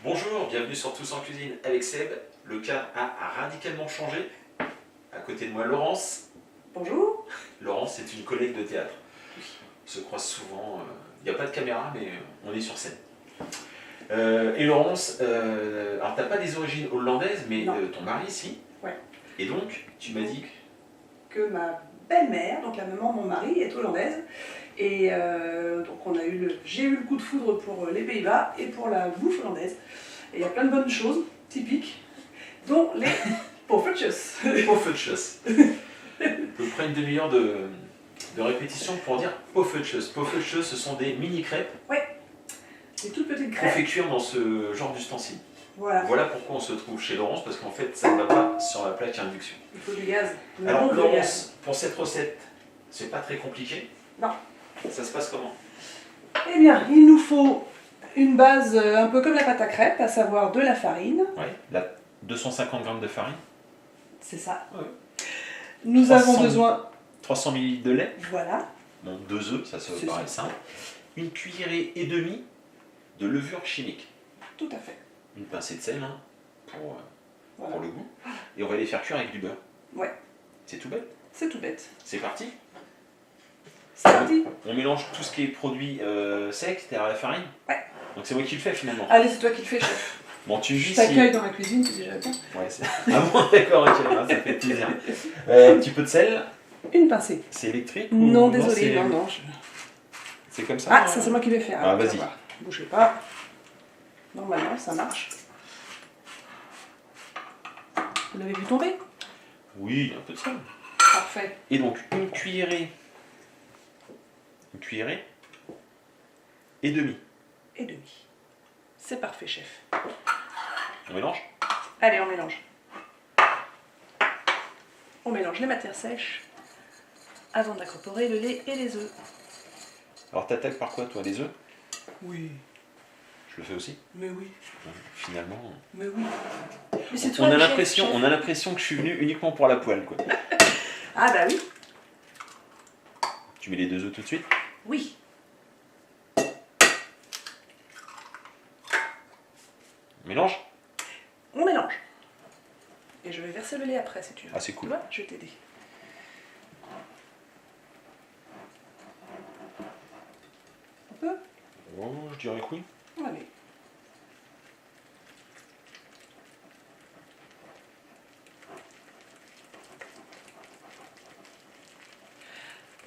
Bonjour, bienvenue sur Tous en Cuisine avec Seb. Le cadre a radicalement changé. À côté de moi, Laurence. Bonjour. Laurence est une collègue de théâtre. On se croise souvent. Il n'y a pas de caméra, mais on est sur scène. Et Laurence, alors t'as pas des origines hollandaises, mais ton mari, si. Ouais. Et donc, tu m'as dit que ma belle-mère, donc la maman de mon mari, est hollandaise. Et donc j'ai eu le coup de foudre pour les Pays-Bas et pour la bouffe hollandaise. Et il y a plein de bonnes choses typiques, dont les poffertjes. les poffertjes. À peu près une demi-heure de répétition pour dire poffertjes. Poffertjes, ce sont des mini crêpes. Ouais, des toutes petites crêpes. Confecture dans ce genre d'ustensile. Voilà. Voilà pourquoi on se trouve chez Laurence, parce qu'en fait, ça ne va pas sur la plaque à induction. Il faut du gaz. Alors Laurence, pour cette recette, c'est pas très compliqué? Non. Ça se passe comment? Eh bien, il nous faut une base un peu comme la pâte à crêpes, à savoir de la farine. Oui, 250 g de farine. C'est ça. Ouais. Nous avons besoin... 300 ml de lait. Voilà. Bon, 2 œufs, ça paraît simple. Une cuillerée et demie de levure chimique. Tout à fait. Une pincée de sel, hein, voilà. pour le goût. Et on va les faire cuire avec du beurre. Ouais. C'est tout bête. C'est tout bête. C'est parti. C'est parti. On mélange tout ce qui est produit sec, c'est-à-dire la farine. Ouais. Donc c'est moi qui le fais finalement. Allez, c'est toi qui le fais, chef. Bon, tu je t'accueille dans la cuisine, c'est déjà bien. Ouais, ah bon, d'accord, ok, ça fait plaisir. Un petit peu de sel. Une pincée. C'est électrique Non, désolé, non. C'est comme ça. Ah, ça c'est moi qui vais faire. Ah, vas-y. Bougez pas. Normalement, ça marche. Vous l'avez vu tomber? Oui, un peu de sel. Parfait. Et donc, une cuillerée et demie. Et demie. C'est parfait, chef. On mélange? Allez, on mélange. On mélange les matières sèches avant d'incorporer le lait et les œufs. Alors, t'attaques par quoi, toi? Les œufs? Oui. Je le fais aussi? Mais oui. Finalement... Mais oui. Mais c'est on a l'impression que je suis venu uniquement pour la poêle, quoi. Ah bah oui. Tu mets les 2 œufs tout de suite? Oui. On mélange? On mélange. Et je vais verser le lait après, si tu veux. Ah, c'est cool. Tu vois, je vais t'aider. Un peu? Oh, je dirais que oui. Allez.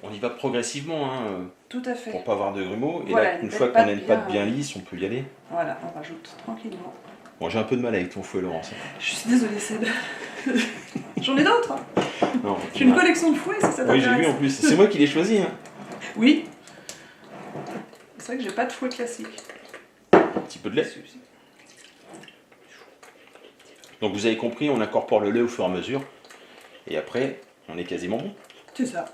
On y va progressivement, hein, Tout à fait. pour pas avoir de grumeaux. Et voilà, là, une fois qu'on a une pâte bien lisse, on peut y aller. Voilà, on rajoute tranquillement. Bon, j'ai un peu de mal avec ton fouet, Laurence. Je suis désolée, Seb. J'en ai d'autres. Hein. Non, J'ai une collection de fouets, c'est ça oui, t'intéresse? j'ai vu en plus. C'est moi qui l'ai choisi. Hein. Oui. C'est vrai que j'ai pas de fouet classique. Un petit peu de lait. Donc vous avez compris, on incorpore le lait au fur et à mesure. Et après, on est quasiment bon. C'est ça.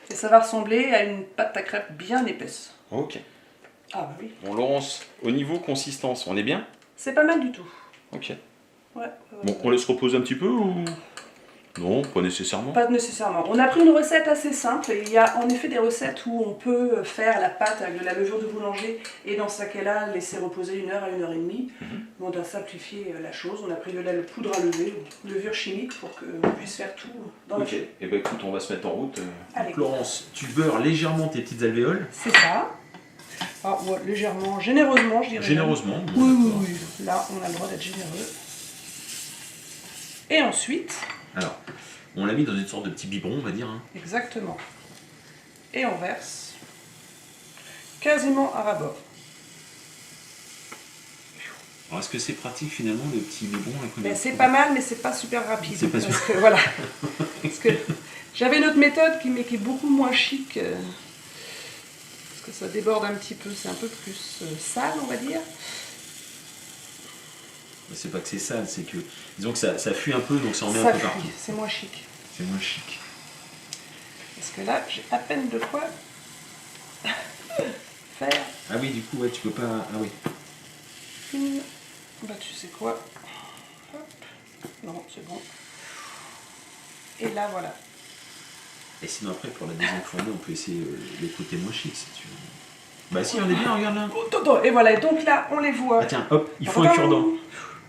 Et ça va ressembler à une pâte à crêpes bien épaisse. Ok. Ah bah oui. Bon, Laurence, au niveau consistance, on est bien? C'est pas mal du tout. Ok. Ouais. Bon, on laisse reposer un petit peu ou... Non, pas nécessairement. Pas nécessairement. On a pris une recette assez simple. Et il y a en effet des recettes où on peut faire la pâte avec de la levure de boulanger et dans ce cas-là laisser reposer 1 heure à 1 heure et demie. On doit simplifier la chose. On a pris de la poudre à lever, levure chimique pour qu'on puisse faire tout dans la Ok, et ben écoute, on va se mettre en route. Allez. Laurence, tu beurres légèrement tes petites alvéoles. C'est ça. Alors, ouais, légèrement, généreusement, je dirais. Généreusement. Oui, oui, oui. Là, on a le droit d'être généreux. Et ensuite... Alors, on l'a mis dans une sorte de petit biberon, on va dire. Hein. Exactement. Et on verse quasiment à ras-bord. Alors, est-ce que c'est pratique finalement, le petit biberon? C'est pas mal, mais c'est pas super rapide. C'est pas super. Parce que, voilà. Parce que j'avais une autre méthode qui est beaucoup moins chic. Parce que ça déborde un petit peu, c'est un peu plus sale, on va dire. C'est pas que c'est sale, c'est que disons que ça fuit un peu, donc ça en met un peu partout. C'est moins chic. C'est moins chic. Parce que là, j'ai à peine de quoi faire. Ah oui, du coup, ouais, tu peux pas. Ah oui. Bah, tu sais quoi? Hop. Non, c'est bon. Et là, voilà. Et sinon, après, pour la deuxième fournée, on peut essayer les côtés moins chics si tu veux. Bah si, on est bien, regarde là. Et voilà, donc là, on les voit. Ah tiens, hop, il faut un cure-dent.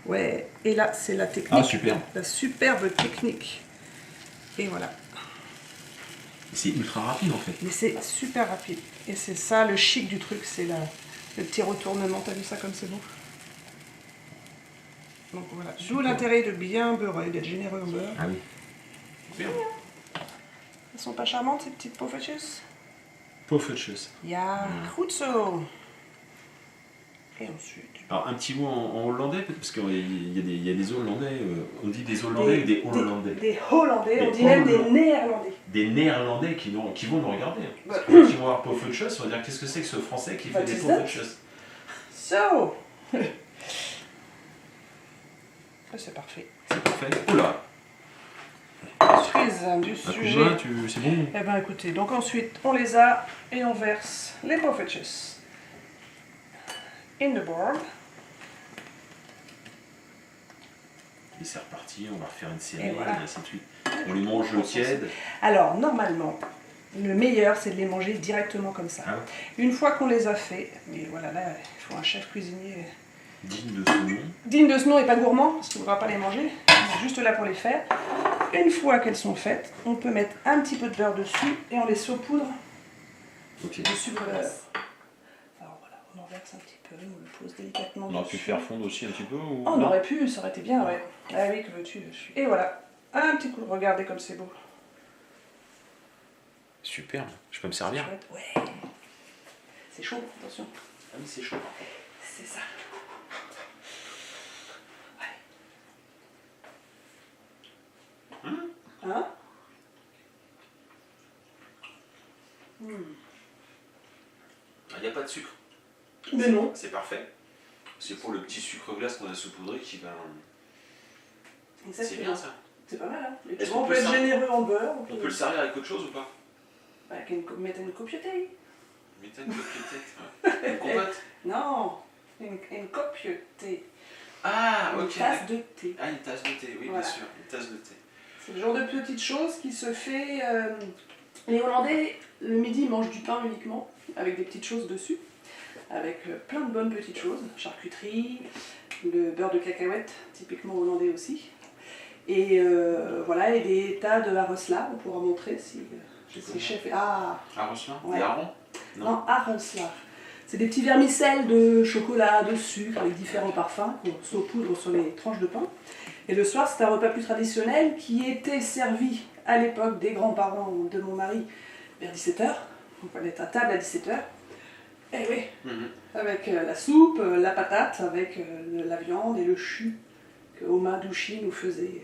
Ouais, et là, c'est la technique. Ah super. La superbe technique. Et voilà. C'est ultra rapide en fait. Mais c'est super rapide. Et c'est ça le chic du truc, c'est le petit retournement. T'as vu ça comme c'est beau? Donc voilà, d'où l'intérêt de bien beurrer, d'être généreux en beurre. Ah oui. Bien. Elles sont pas charmantes ces petites poffertjes? Poffertjes. Ja, goed zo. Et ensuite... Alors un petit mot en hollandais, parce qu'il y a des Hollandais, on dit des Hollandais ou des Hollandais. Des Hollandais, on dit même des Néerlandais. Des Néerlandais qui vont nous regarder. Parce que quand ils vont voir Poffertjes, on va dire qu'est-ce que c'est que ce français qui fait des Poffertjes. So. C'est parfait. C'est parfait. Oula. Frise du sujet. C'est bon. Eh bien écoutez, donc ensuite on les a et on verse les poffertjes in the board. Et c'est reparti, on va refaire une série, Et voilà. et ainsi de suite. On les mange tiède. Alors normalement, le meilleur c'est de les manger directement comme ça. Ah ouais. Une fois qu'on les a fait, mais voilà là, il faut un chef cuisinier Digne de son nom. digne de ce nom et pas gourmand, parce qu'il ne voudra pas les manger, on est juste là pour les faire. Une fois qu'elles sont faites, on peut mettre un petit peu de beurre dessus et on les saupoudre Ok. de sucre beurre. Alors voilà, on en verse un petit peu, on le pose délicatement On aurait pu dessus. faire fondre aussi un petit peu ou... Oh, on aurait pu, ça aurait été bien, ouais. Ah oui, que veux-tu, je suis... Et voilà, un petit coup, regardez comme c'est beau. Superbe, je peux me servir. Chouette, ouais. C'est chaud, attention. Ah oui, c'est chaud. C'est ça. Hein? Il n'y a pas de sucre. Mais non. C'est parfait. C'est pour le petit sucre glace qu'on a saupoudré qui va... C'est bien ça. C'est pas mal, hein? Et Est-ce puis, on qu'on peut peut être ça généreux en beurre. On peut le servir avec autre chose ou pas? Avec une copieuté. Mettez une coquillette. Une compote. Non, une copieuté. Ah, ok. Une tasse de thé. Ah, une tasse de thé, oui, Voilà. bien sûr. Une tasse de thé. C'est le genre de petite chose qui se fait... Les Hollandais, le midi, mangent du pain uniquement, avec des petites choses dessus, avec plein de bonnes petites choses, charcuterie, le beurre de cacahuète, typiquement hollandais aussi, et voilà, et des tas de haresla, on pourra montrer si chef... Ah, Arrosla? Ouais. Des harengs? non, haresla. C'est des petits vermicelles de chocolat, de sucre, avec différents parfums qu'on saupoudre sur les tranches de pain. Et le soir, c'est un repas plus traditionnel qui était servi à l'époque des grands-parents de mon mari vers 17h. Donc on est à table à 17h. Eh oui, avec la soupe, la patate, avec la viande et le jus que Oma Douchi nous faisait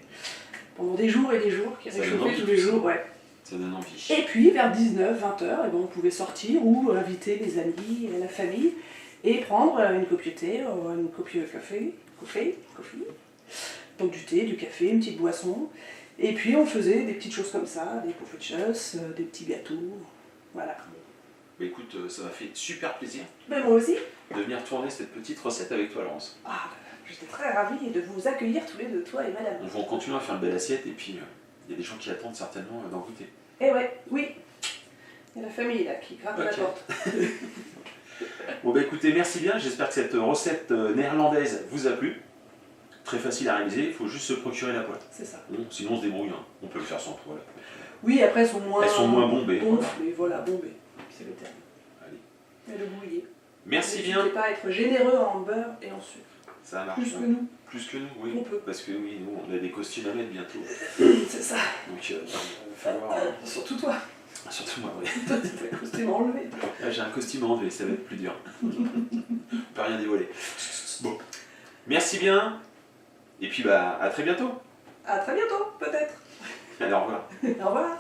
pendant des jours et des jours, qui Ça donne réchauffait envie, tous les tout ça. jours. Ouais. Ça donne envie. Et puis vers 19, 20h, on pouvait sortir ou inviter les amis et la famille et prendre une copieuté, une copie de café, donc du thé, du café, une petite boisson. Et puis on faisait des petites choses comme ça, des poffertjes, des petits gâteaux, voilà. Bah écoute, ça m'a fait super plaisir Ben moi aussi. de venir tourner cette petite recette avec toi, Laurence. Ah, j'étais très ravie de vous accueillir tous les deux, toi et madame. On va continuer à faire une belle assiette et puis il y a des gens qui attendent certainement d'en goûter. Eh ouais, oui. Il y a la famille là qui gratte à la Ok. porte. Bon bah écoutez, merci bien, j'espère que cette recette néerlandaise vous a plu. Très facile à réaliser, il faut juste se procurer la poêle. C'est ça. Bon, sinon on se débrouille, hein. On peut le faire sans poêle. Oui, après elles sont moins bombées. gonflées, voilà, bombées. C'est le terme. Allez. Mais le bouillier. Merci bien. N'hésitez pas à être généreux en beurre et en sucre. Ça marche. Plus que nous. Plus que nous, oui. On peut. Parce que oui, nous on a des costumes à mettre bientôt. C'est ça. Donc il va falloir... Surtout toi. Surtout moi, oui. Toi, t'as le costume enlevé. Là, j'ai un costume à enlever, ça va être plus dur. On peut rien dévoiler. Bon. Merci bien. Et puis bah à très bientôt. À très bientôt, peut-être. Allez, au revoir. Au revoir.